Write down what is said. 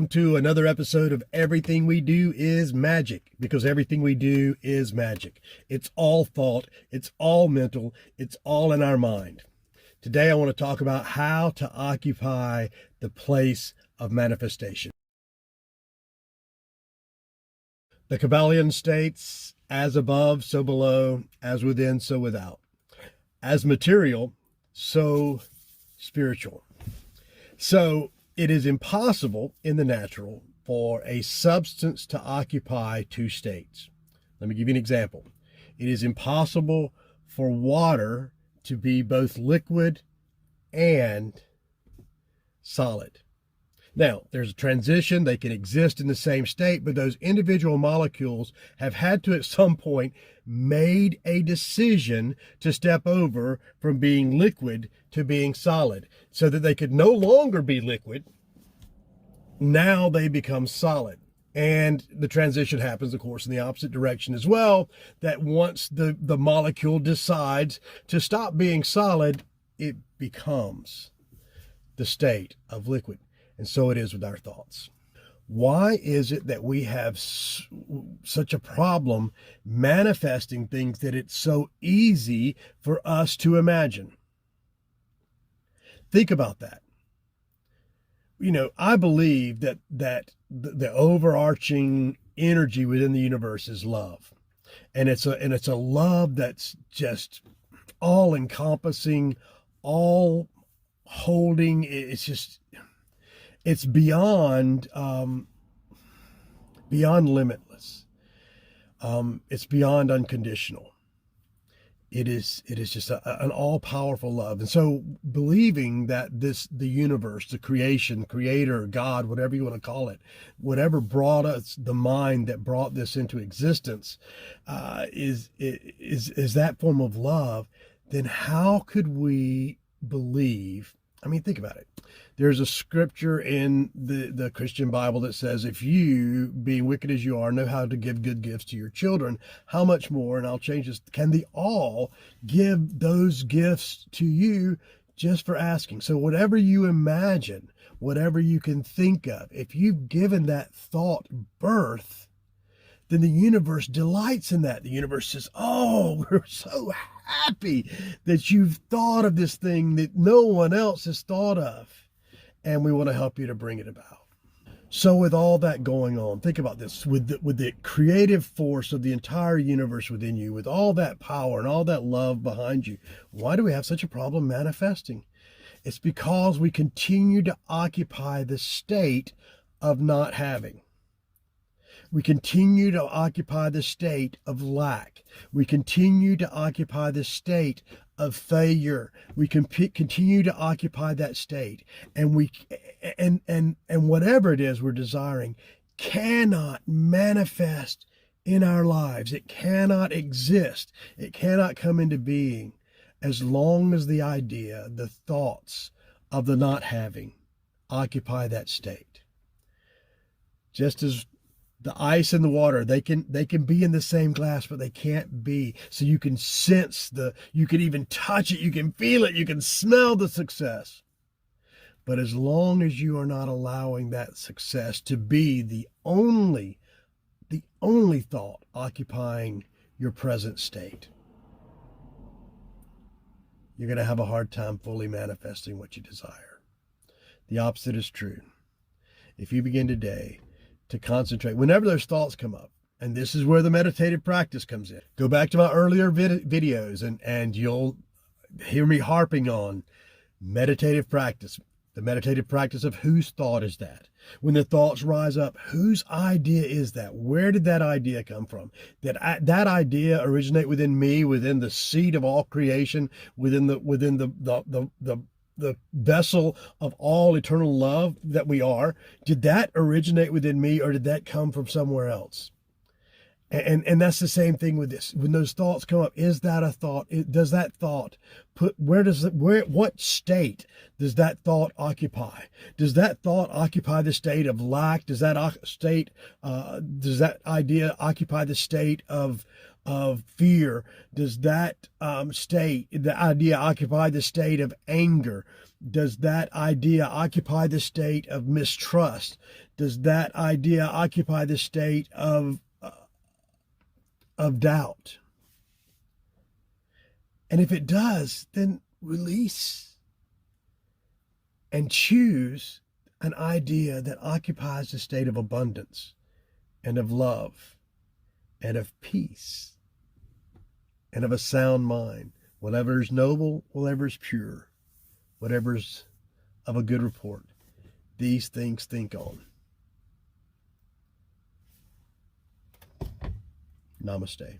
welcome to another episode of Everything We Do is Magic, because everything we do is magic. It's all thought, it's all mental, it's all in our mind. Today I want to talk about how to occupy the place of manifestation. The Kabbalion states, as above, so below, as within, so without. As material, so spiritual. So it is impossible in the natural for a substance to occupy two states. Let me give you an example. It is impossible for water to be both liquid and solid. Now, there's a transition. They can exist in the same state, but those individual molecules have had to, at some point, made a decision to step over from being liquid to being solid so that they could no longer be liquid. Now they become solid. And the transition happens, of course, in the opposite direction as well, that once the molecule decides to stop being solid, it becomes the state of liquid. And so it is with our thoughts. Why is it that we have such a problem manifesting things that it's so easy for us to imagine? Think about that. You know, I believe that the overarching energy within the universe is love. And it's a love that's just all encompassing, all holding. It's beyond limitless. It's beyond unconditional. It is just an all-powerful love. And so believing that the universe, the creation, creator, God, whatever you want to call it, whatever brought us, the mind that brought this into existence, is that form of love, then how could we believe? I mean, think about it. There's a scripture in the Christian Bible that says, if you, being wicked as you are, know how to give good gifts to your children, how much more, and I'll change this, can they all give those gifts to you just for asking? So whatever you imagine, whatever you can think of, if you've given that thought birth, then the universe delights in that. The universe says, oh, we're so happy that you've thought of this thing that no one else has thought of. And we want to help you to bring it about. So with all that going on, think about this, with the creative force of the entire universe within you, with all that power and all that love behind you, why do we have such a problem manifesting? It's because we continue to occupy the state of not having. We continue to occupy the state of lack. We continue to occupy the state of failure. We can continue to occupy that state, and whatever it is we're desiring cannot manifest in our lives. It cannot exist. It cannot come into being as long as the idea, the thoughts of the not having occupy that state. Just as the ice and the water, they can be in the same glass, but they can't be. So you can sense you can even touch it, you can feel it, you can smell the success. But as long as you are not allowing that success to be the only thought occupying your present state, you're going to have a hard time fully manifesting what you desire. The opposite is true. If you begin today to concentrate, whenever those thoughts come up, and this is where the meditative practice comes in. Go back to my earlier videos and you'll hear me harping on meditative practice. The meditative practice of whose thought is that? When the thoughts rise up, whose idea is that? Where did that idea come from? Did that idea originate within me, within the seed of all creation, within the vessel of all eternal love that we are? Did that originate within me, or did that come from somewhere else? And that's the same thing with this. When those thoughts come up, is that a thought? Does that thought what state does that thought occupy? Does that thought occupy the state of lack? Does that does that idea occupy the state of fear? Does that the idea occupy the state of anger? Does that idea occupy the state of mistrust? Does that idea occupy the state of doubt? And if it does, then release and choose an idea that occupies a state of abundance and of love and of peace and of a sound mind. Whatever is noble, whatever is pure, whatever is of a good report, these things think on. Namaste.